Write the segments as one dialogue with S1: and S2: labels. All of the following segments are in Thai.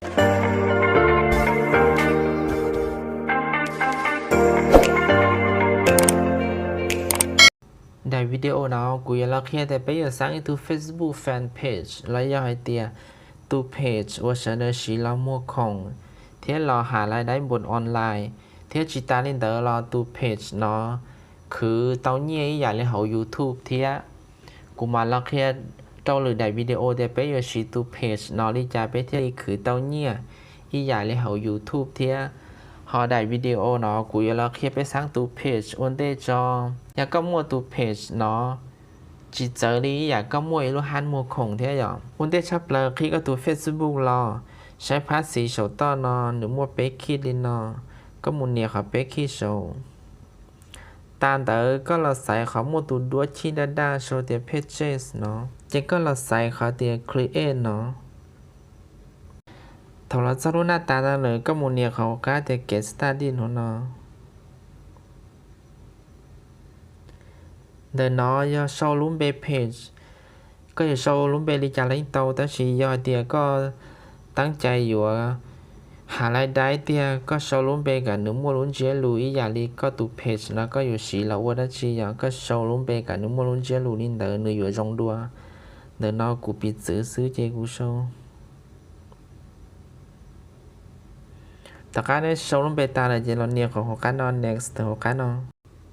S1: Đại video nào của là khi tại bây giờ sáng từ Facebook fan page lấy ra hai tia tu page và sẽ được chỉ là mua khổng thế làหารายได้บนออนไลน์thế chỉ ta lên đó là tu page nóคือtao nhớอย่างเลยเขา YouTube thếกูมาแล้วแค่เจ้าหรือได้วิดีโอแต่ไปอยู่ที่tu page nó đi trảไปที่คือเต้าเนี่ยอีอย่างเลยเขา YouTube เท่าhọได้วิดีโอเนาะกูอยากแค่ไปสร้างtu page วันเดจออยากก็มั่วtu page เนาะจีเจอรี่อยากก็มั่วรู้ฮันมั่วคงเท่าอย่างวันเดชอบเลยคลิกก็tu Facebook รอใช้ภาษีโชว์ต่อเนาะหรือมั่วเป๊กคิดลินเนาะก็มุนเนี่ยเขาเป๊กคิดโชว์ตามแต่ก็เราใส่เขามั่วตัวด้วยชีดาดาโชว์เดีย pages เนาะเจ๊ก็เราใส่เขาเดีย create เนาะถ้าเราจะรู้หน้าตาได้เลยก็มุนเนี่ยเขาก็เดีย get started เนาะเดินเนาะอย่าโชว์ลุ่มเบย์ page ก็อย่าโชว์ลุ่มเบย์ลิจาร์ลิงโตแต่ชีย่อเดียก็ตั้งใจอยู่หารายได้เดียก็โชว์ลุ่มเบย์กับหนุ่มมัวลุ่นเจียลุยอย่าลีก็ตูเพจแล้วก็อยู่สีละวัวได้ชีอย่างก็โชว์ลุ่มเบย์กับหนุ่มมัวลุ่นเจียลุลินเดินหนึ่งอยู่จงดัวเดินนอกูปิดซื้อเจกูโชว์แต่การได้โชว์ลุ่มเบย์ตาเลยเจเราเนี่ยของหัวกันนอน next หัวกันนอน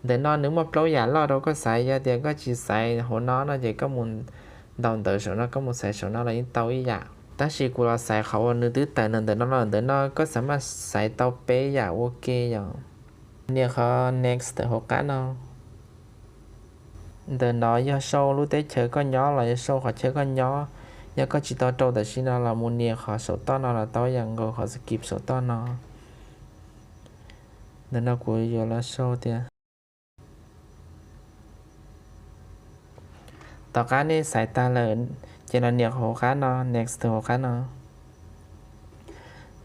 S1: เดินนอนนึกมาเปล่าอย่ารอเราก็ใส่ยาเดียก็จีใส่หัวนอนนะเจก็มุนดอนเดินโชว์นอก็มุนใส่โชว์นออะไรนี่เตาอีหยาแต่ชีกูเราใส่เขาวันนึงตื้อแต่เดินนอนก็สามารถใส่เตาเป๊ะอย่างโอเคอย่างเนี่ยเขา next หัวกันนอนเดินนอนอย่าโชว์รู้ได้เฉยก็ย้อเลยโชว์เขาเฉยก็ย้ออย่าก็จีต่อโจแต่ชีนอเรามุนเนี่ยเขาโชว์ต้อนเราเตาอย่างก็เขาสกิปโชว์ต้อนนอเดินนอนกูอยู่แล้วโชว์เดียต่อการนี้สายตาเลยเจนเนี่ยหัวกันนอน next หัวกันนอน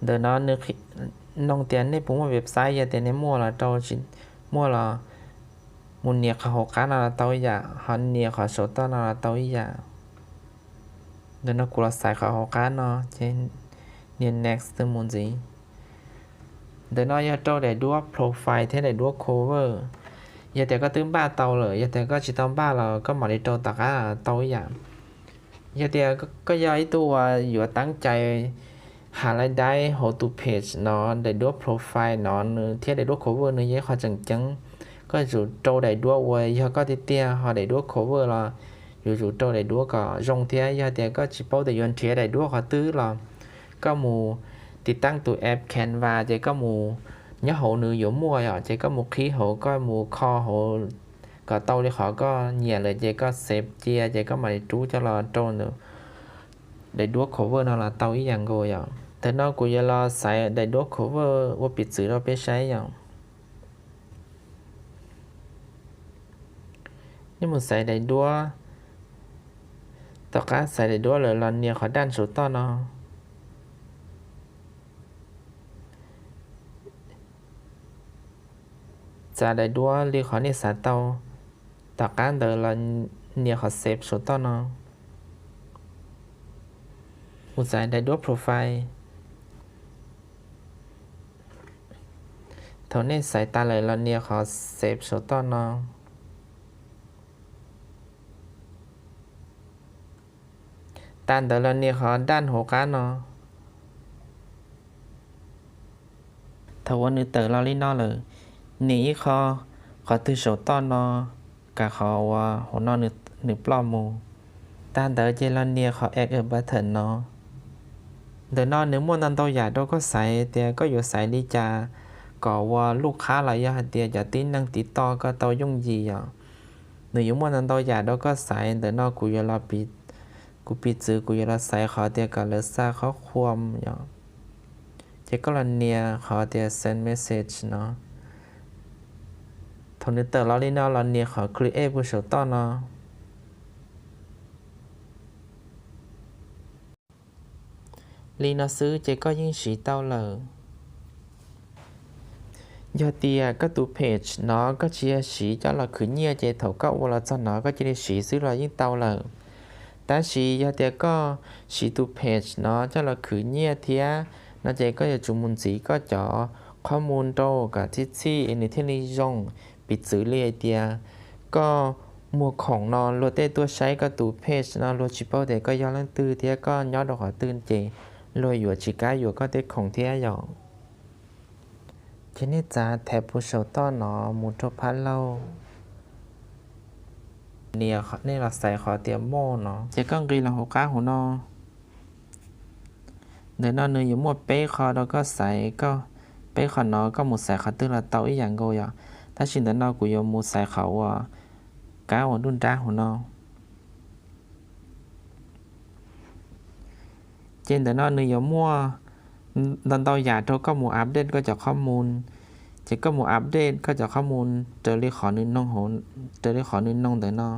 S1: เดินนอนนึกน้องเตียนในปุ่มเว็บไซต์อย่าเตียนในมั่วละโจจิมั่วละมุนเนี่ยเขาหัวกันนอนเตาอย่างหันเนี่ยเขาโชว์ต้อนนอนเตาอย่างเดินนอนกูละสายเขาหัวกันนอนเจนเนี่ย next มุนจีเดินนอนอย่าโจได้ด้วยโปรไฟล์เท่ได้ด้วย cover giờ thì có tướng ba tàu rồi giờ thì có chỉ tàu ba là có mọi đi trâu tất cả tàu vậy giờ thì có do ý tôi vừa tăng chạy hạ lại đây hộ tụ page nó để đua profile nó thiết để đua cover nữa với họ chẳng có dù trâu để đua quay giờ có tia họ để đua cover là dù trâu để đua có rong thế giờ thì có chỉ bao để dọn thiết để đua họ tứ là có mù thì tăng tụ app Canva thì có mù nhớ hộ nữ dũng mua rồi chỉ có một khí hộ có một kho hộ có tàu đi họ có nhà là chỉ có xếp chia chỉ có mày trú cho là trôn nữa để đuốc cover nó là tàu ý dạng rồi rồi thế nó cũng giờ là xài để đuốc cover và bị xử đó bị sai rồi nhưng mà xài để đuốc tất cả xài để đuốc là nhiều khó đan số to nóจะได้ด้วยเรียกเขาเนี่ยสาเตาต่อการเดินเราเนี่ยเขาเซฟสุดต้นเนาะอุตส่าห์ได้ด้วยโปรไฟล์เท่านี้สายตาเลยเราเนี่ยเขาเซฟสุดต้นเนาะด้านเดินเราเนี่ยเขาด้านหัวกันเนาะถ้าวันนี้เติร์เราลิ้นนอเลยนี่เขาตื่นโฉตอนนอกะเขาว่าหัวนอนหนึ่งปลอมมูตาเดอเจลันเนียเขาแอกบัตเถินนอเดินนอนหนึ่งม้วนนันโตใหญ่เราก็ใส่เตียก็อยู่ใส่ลิจาก่อว่าลูกค้าหลายอย่างเตียจะติ้นนั่งติดต่อก็โตยุ่งยีอ่ะหนึ่งม้วนนันโตใหญ่เราก็ใส่เดินนอกูยาลาปิดกูปิดซื้อกูยาลาใส่เขาเตียกับเลซ่าเขาควมอย่างเจก็ลันเนียเขาเตีย send message เนาะทนเตอร์เราเล่นเราเนี่ยขอ create ผู้ชมต้อนเนาะลีน่าซื้อเจก็ยิ่งสีเต้าเลยยอดเตียก็ตัวเพจเนาะก็เชียร์สีเจ้าเราคือเนี่ยเจถกก็ว่าเราจะเนาะก็จะได้สีซื้อเรายิ่งเต้าเลย但是有啲ก็是讀 page เนาะจะเราคือเนี่ยเทียน่าจะก็จะจุมุนสีก็จะข้อมูลโตกับที่ในที่นิยมปิดสื่อเรียเดียก็มัวของนอนรถได้ตัวใช้ก็ตูเพจนอนรถชิปเปิลเด็กก็ย้อนหลังตื้อเทียก็ย้อนดอกหัวตื่นเจรวยอยู่ชิก้าอยู่ก็ได้ของเทียอย่างทีนี้จะแถบผู้ชมต้อนเนาะมุทพันเราเนี่ยนี่เราใส่ขอเตรียมโม่เนาะเจ๊ก็กีเราหัวก้าหัวนอเดี๋ยวนอนเนื้ออยู่หมดเป๊ะคอเราก็ใส่ก็เป๊ะคอเนาะก็หมดใส่ขาตื้อเราเตาอีอย่างโกย่ะถ้าชินเดี๋ยวนอนกูยอมหมดใส่เขาอ่ะก้าวดุนจ้าหัวนอเจนเดี๋ยวนอนเนื้ออยู่มั่วตอนเตาหยาดเราก็หมู่อัปเดตก็จะข้อมูลเจ๊ก็หมู่อัปเดตก็จะข้อมูลเจอเรื่องขอนึงน้องโหเจอเรื่องขอนึงน้องเดี๋ยวนอ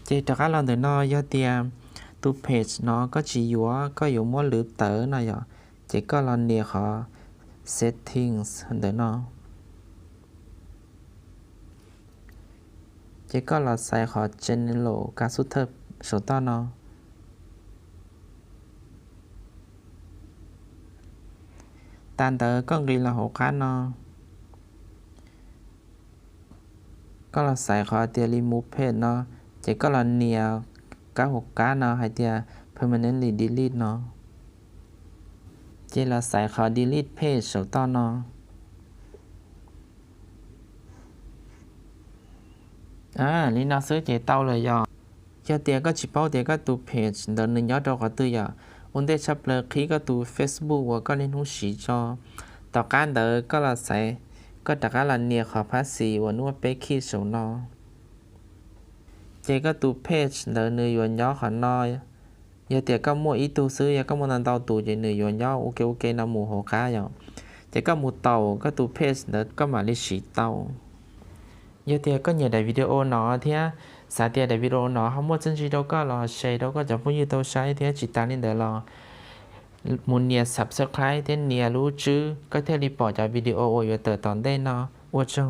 S1: chị cho các lần từ nó do tiền tu page nó có chỉ yếu có yếu muốn lướt tới này rồi chỉ có lần này họ settings từ nó chỉ có là sai họ general các số thấp số to nó tan tới có ghi là hộ cá nó có là sai họ tiền remove page nó chỉ có là nhiều các hộp cá nó hay thì permanently delete nó chỉ là sai khó delete page số to nó lý nóซื้อchỉ taoเลยย่อcho tiền có chỉ bao tiền có tu page đợtนึงย้อนเราก็ตื้ออย่าวันเดชับเลยคลิกก็ตู Facebook ว่าก็เล่นหูสีจอต่อการเดอก็เราใส่ก็จากการละเนี่ยขอภาษีว่านัวเป๊กขี้สูงนอเจก็ตูเพจเดอเนื้อยวนย่อขอนอยอย่าเตียก็มั่วอีตูซื้ออย่าก็มันนันเตาตูเจเนื้อยวนย่อโอเคน้ำหมูหัวค้าอย่างเจก็หมูเตาก็ตูเพจเดอก็มาลิสีเตาอย่าเตียก็อย่าได้วิดีโอเนาะที่สาเตียได้วิดีโอเนาะเขามั่วจริงๆเราก็รอแชร์เราก็จะพูดอยู่ตัวใช้ที่จิตตานี่เดี๋ยวรอมุนเนี่ย subscribe ที่เนี่ยรู้ชื่อก็เทรีพอร์ตจากวิดีโออยู่เตอตอนได้เนาะว่าเจ้า